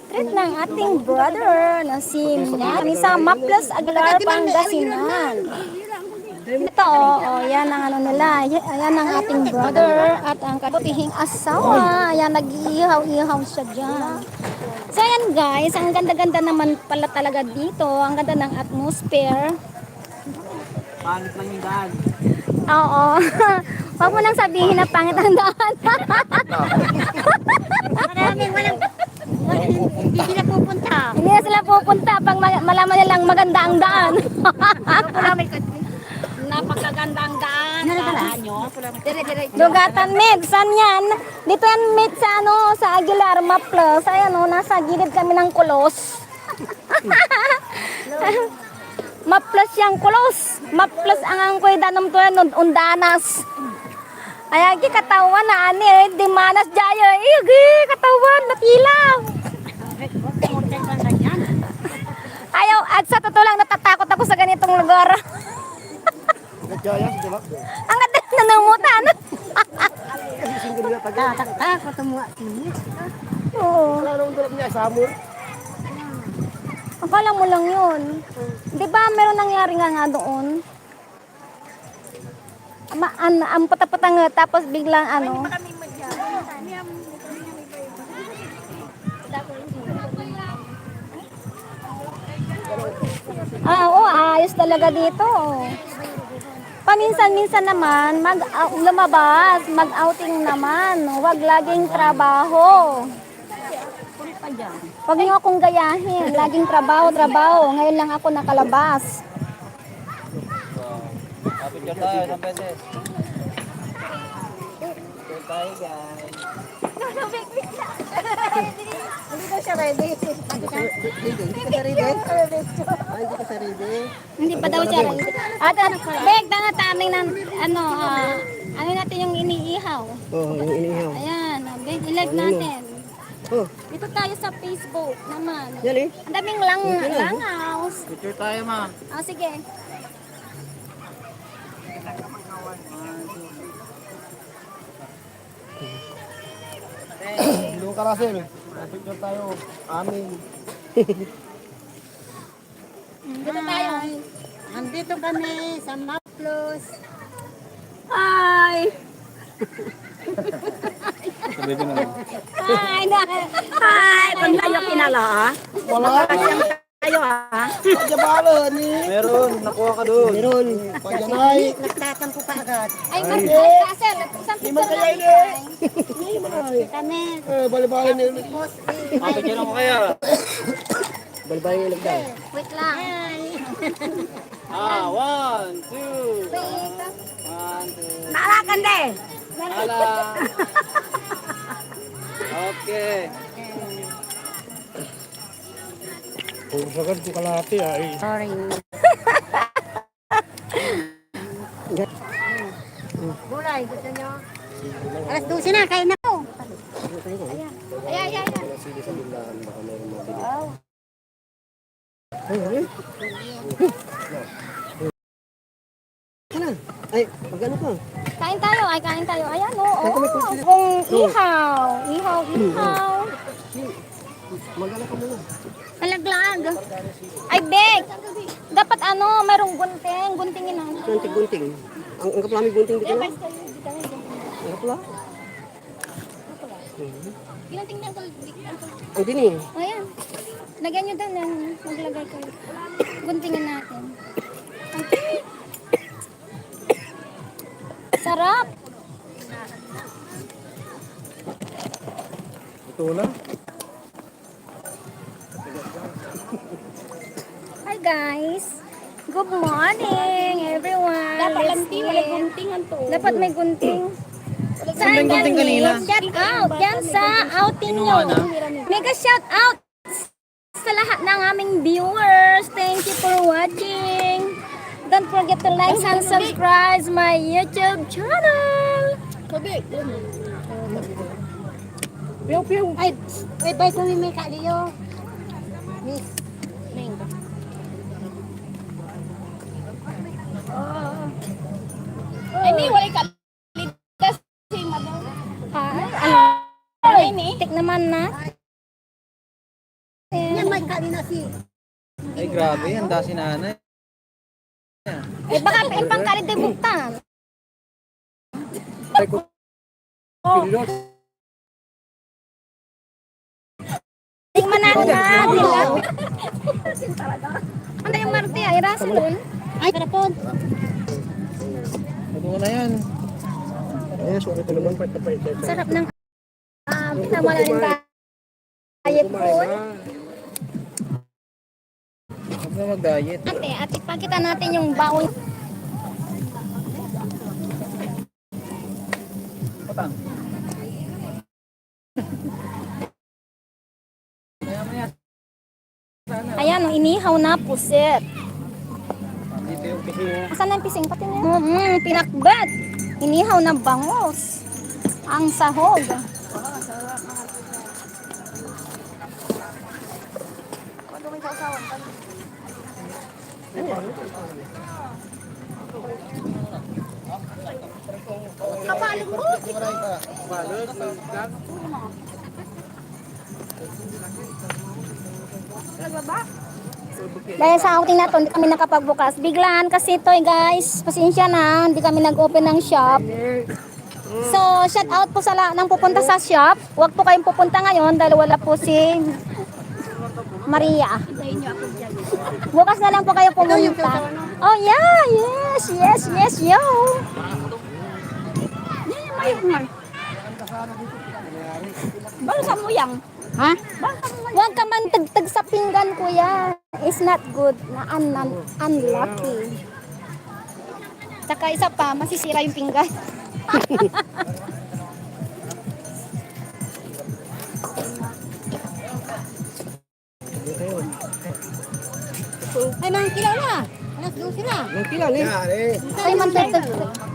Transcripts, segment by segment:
treat ng ating brother na si Manisa Maplas Aguilar, Pangasinan. Ito, yan ang ano nila. Yan ang ating brother at ang kabutihing asawa. Ayan, nag-iihaw-ihaw siya dyan. So, ayan guys, ang ganda-ganda naman pala talaga dito. Ang ganda ng atmosphere. Pangit lang yung daan. Oo. Huwag mo nang sabihin na pangit ang daan. Maraming hindi sila pupunta. Hindi na sila pupunta pag malaman nilang maganda ang daan. Napakaganda ang daan. Dugatan Med, saan yan? Dito yan Med sa sa Aguilar Maplas. Ayan nasa gilid kami ng kulos. Maplas yang kulos. Maplas ang angkoy danam to yan undanas. Ay agi katawan na ani di manas jaya. Igi katawan natilaw. Ayaw at sa totoo lang natatakot ako sa ganitong lugar. Ang ganda na nangutan. Takot mo. Oo. Akala mo lang yun. Di ba meron nangyari nga doon? Ang patapatang tapos biglang oo, ayos talaga dito. Paminsan-minsan naman, lumabas, mag-outing naman. Huwag laging trabaho. Huwag niyo akong gayahin. Laging trabaho, trabaho. Ngayon lang ako nakalabas. Kapit tayo ng beses. Kapit tayo guys. Hindi ko siya ready. Hindi ka sa ready? Hindi pa daw siya ready. At Bek, tanataning ng ano natin yung iniihaw. Oo, yung inihaw. Ayan, Bek, i-live natin. Oh, Dito tayo sa Facebook naman. yan eh. Ang daming langhouse. Picture tayo ma. Sige. Doon ka Russell. Picture tayo. Amin. Dito tayo. Nandito kami sa Maplos. Hi! Hi! Hi! Paglayo kinala ha? Wala. Tayo ha? Pagyabalan eh. Meron, nakuha ka doon. Meron. Pagyanay. Nagtatampo pa agad. Ay, Russell, isang picture lang kami. Balibalin eh. Kapit mo kaya. Balbalin yung lagday. Wait lang. One, two. Wait. One, two. Naalakan din. Hala. Okay. Kung sagad ko kalahati ay. Sorry. Gulay, gusto nyo? Alas 12 na, kain na po. Ayan. Sige sa bindahan baka meron mabili. Ay, pag ano ka? Kain tayo. Ayan, Kung ihaw. Ihaw. Magala ka muna. Malaglag. Ay, Bek. Dapat mayroong gunting. Guntingin na. Gunting-gunting. Ang kaplami gunting dito na. Ang kapla. Ginanting na Ang dini. Ayan. Lagyan nyo doon. Maglagay kayo. Guntingin natin. Okay. Sarap. Ito na. Hi guys. Good morning everyone. Dapat may gunting. Saan yan? Shout out. Yan sa outing nyo. Mega shout out sa lahat ng aming viewers. Thank you for watching. Don't forget to like and subscribe my YouTube channel. Ay, bye kung may kaliyo. Miss. Ay, may wala ka. Ay, ano? Tik naman na. Ay, grabe. Handa si nanay. Eh, baka pang kalit ay buktan. Ay, ko. Pilot. Tingnan natin na. Ano yung Marte ay Rasulun? Ay, karapon. Ito na yan. Ay, sorry ko naman. Pait. Sarap ng pinamala rin diet food. Huwag na mag-diet. Ate, pakita natin yung baon. Patang. Ayan, ang inihaw na pusit. Dito yung pising. Asan na yung pising? Pati na. Pinakbat. Inihaw na bangos. Ang sahog. Kapalong mo. Dahil sa outing na to, hindi kami nakapagbukas. Biglaan kasi to guys. Pasensya na, hindi kami nag-open ng shop. So, shout out po sa nang pupunta sa shop. Huwag po kayong pupunta ngayon dahil wala po si Maria. Bukas na lang po kayo pumunta. Oh yeah, yes, yo. Balsa mo yang. Ha? Huwag ka man tagtag sa pinggan, kuya. It's not good. Unlucky. Tsaka isa pa, masisira yung pinggan. Ay, mga kilala. Alas 12 na. Ang kilala eh. Kay man tagtag.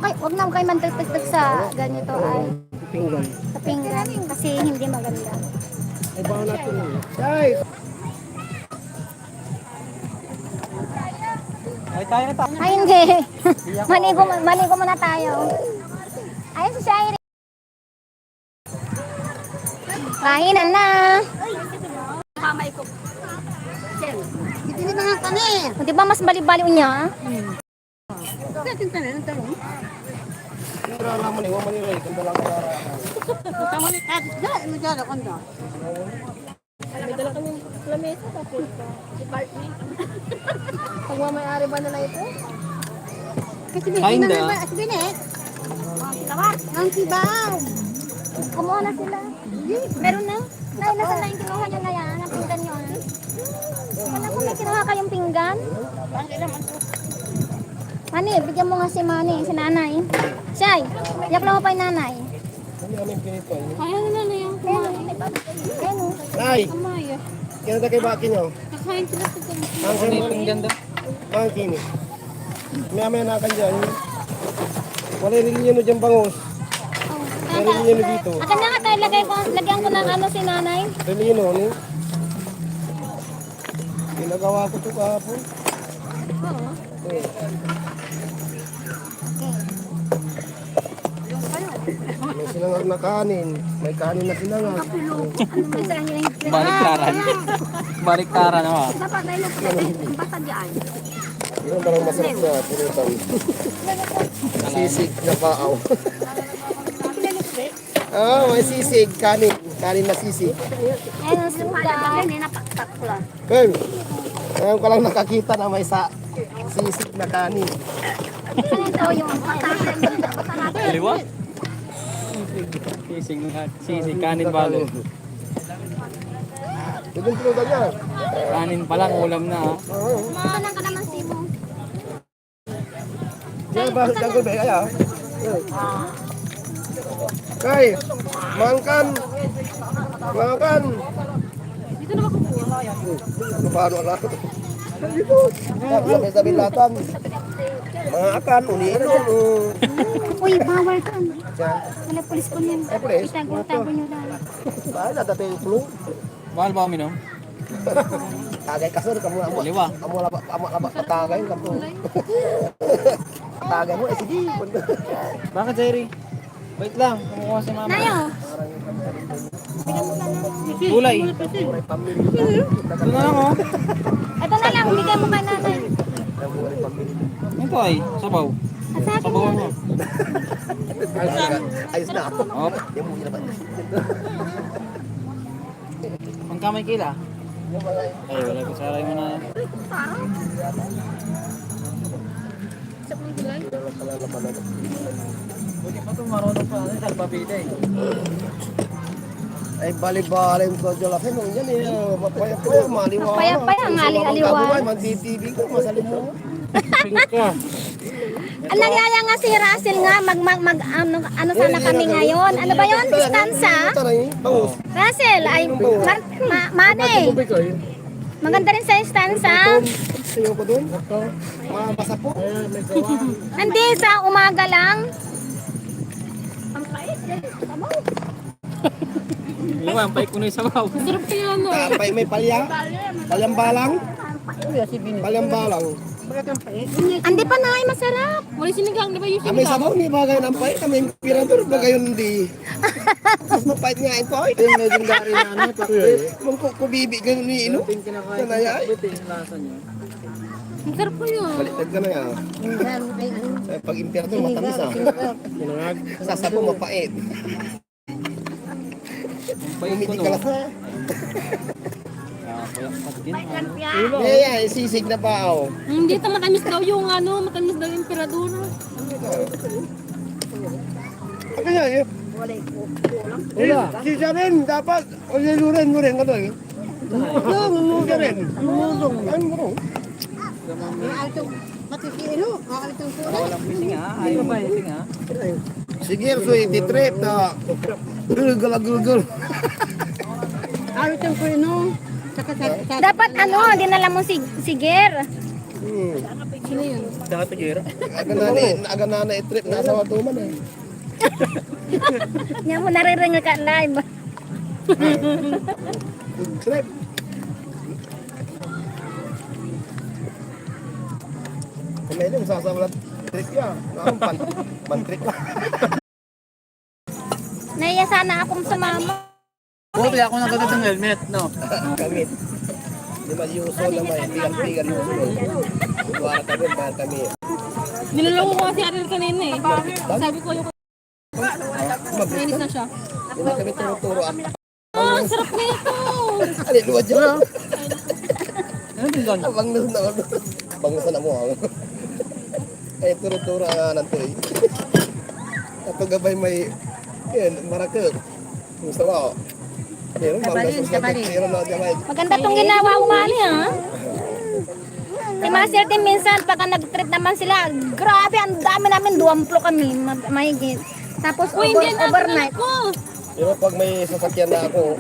Ay, wag na kay man tagtag sa ganito ay Pinggan. sa pinggan kasi hindi maganda. Ay, baka natin. Ay! Ay, tayo na tayo. Ay, hindi. Maligo muna tayo. Ayun si Shire. Kainan na. Di ba mas bali-bali niya? Tira naman eh. Huwag manilay. Kanda lang ka. May dala kami lamesa tapos department. Pagmamayari ba na ito? Kasi Kinda. Ang kibaw. Kumuha na sila. Meron na. Nay, nasa na yung kinuha nyo na yan? Ang pinggan nyo. Wala ko may kinuha kayong pinggan. Mani, bigyan mo nga si Mani, si nanay. Shay, yak lang mo pa yung nanay. Ayaw na na yung Ayan o. Ay! Kaya na kayo baki nyo? Kakain sila sa Ang Ano yung pinggan daw? Ang kini. Maya na kan dyan. Wala rin nyo dyan bangos. Wala rin nyo dito. Akan na nga tayo, lagyan ko ng ano si nanay. Rin nyo no? Ginagawa ko ito kahapon. Oo. Eh. May sinangag na kanin. May kanin na sinangag. Baliktaran. Baliktaran naman. Dapat tayo basta dyan. Yun ang parang masarap na purutan. Sisig na paaw. May sisig. Kanin. Kanin na sisig. Ayan ang suka. Kaya, ngayon ko lang nakakita na may sisig na kanin. Ano ito yung Kaliwa? Sisig, kanin balo. Ito yung purutan niya. Kanin pa lang, ulam na ha. Makanang ka naman simo. Yan ba? Diyan ko ba? Kaya. Kay, mangkan. Mangkan. Dito na makukuha. Paano na? Dito. Tapos sa bilatan. Mga akan, uniinom. Uy, bawal ka. Diyan. Wala pulis ko niyan. Ay, pulis? Itago nyo lang. Bahay na dati yung tulong. Mahal ba uminom? Tagay ka sir, kamu Liwa. kamu patagay kamu. Patagay mo, sige. Bakit, Jerry? Wait lang, kumukuha si mama. Nayo. Gulay. Ito na lang oh. Ito na lang, bigay mo kay nanay. Ito ay, sabaw. At sa akin Sabawan yan. mo. Ayos na ako. Oh. Pangkamay kila. Ay, wala ko saray mo na. Buti pa ito marunong pa sa alpabeta eh. Ay, bali-bali ko dyan lang. Ano yan eh, mapaya-paya, maliwa. Mapaya-paya, maliwa. Mag-TV ko, masalim mo. Ang nagyaya nga si Russell nga, ano sana kami ngayon. Ano ba yun? Distansa? Bangus. Russell, ay, Mane. Maganda rin sa distansa. Sayo ko doon. Mabasa po. Hindi, sa umaga lang. Yung ang paik ko na yung sabaw. Tapay may palya. Palyang balang. Palyang balang. Hindi pa na ay masarap. Kami sabaw ni bagay ng pait. Kami imperador bagay yun di. Mas mapait nga ito ay. Yung legendary na ano, Mung kubibi ganun ni ino. kinakain. Sanaya ay. Buti yung lasa niya. Masarap po yun. Baliktad ka na yan. Pag imperador matamis ah. Sasabaw mapait. Paik ko Umiti no. ka lang ha. Payak din. Yeah, sisig na pa oh. Hindi ito matamis daw yung ano, matamis daw yung emperador. Kaya eh. Wala. Sisa rin, dapat. O lilurin mo rin. Ano eh. Mumuga rin. Mumulong. Ano mo rin? Walang pising ha. Ayaw mo pising ha. Sige, so ititrip na. Gulgul. Dapat ano, dinala mo si Ger. Dapat gira. Aga na itrip. Nasa matuman eh. Yan mo naririnig ka live. Trip. Kumain yung sasawalat trip ya. Pan-trip lang. Naiya sana akong sumama. Buti ako ng ganito ng helmet, no? Kamit. Di ba yuso na may bigal yuso. Duwara tabi para kami. Niloloko ko kasi atin kanina eh. Sabi ko yung nainis na siya. Di ba kami turo-turo at Oh, ang sarap nito! ali luwad dyan. Ano din doon? Bangus na mo. Ay turo-turo nga nanto eh. Ato gabay may yan marakep. Gusto mo? Meron na gamay. Maganda tong ginawa umani ha. Si Master Tim minsan pagka nag-trip naman sila, grabe ang dami namin, 20 kami, mahigit. Tapos overnight. Pero pag may sasakyan na ako,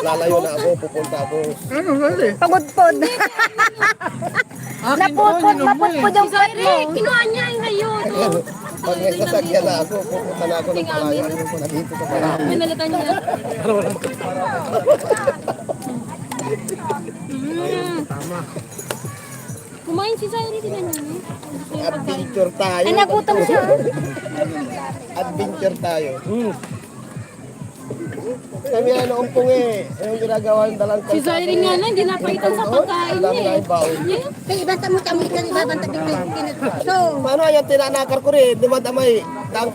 lalayo na ako, pupunta ako. Pagod-pod. Napupod yung pet mo. Kinuha niya yung ngayon. Oh. Pag may sasakyan na ako, pupunta na ako ng palayo. Nandito sa palayo. Minalitan niya. Kumain si Zairi, di ba niya? Adventure tayo. Ay, nagutom siya. Adventure tayo. Kami ano umpong eh. Yung ginagawa ng dalang Si Zairi nga na, hindi napaitan sa pagkain Dami niya na eh. yung baon. Kaya ibanta mo kami kan ibabanta So, Paano yung tinanakar ko rin? Di ba may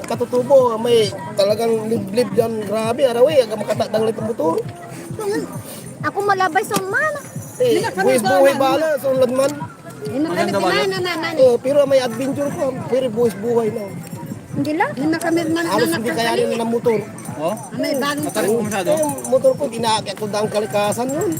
katutubo, may talagang liblib dyan. Grabe, arawi. Aga makatatang litong buto. Ako malabay sa mana. Eh, buwis-buhay bala. Sulad man. Maganda ba yun? Oh, pero may adventure ko. Pero buwis-buhay na. Hindi lang. lima kami man Halos hindi kaya rin ng motor. Oh? may bagong Matarik mo masyado? Yung motor ko, ginaakyat ko daang kalikasan yun.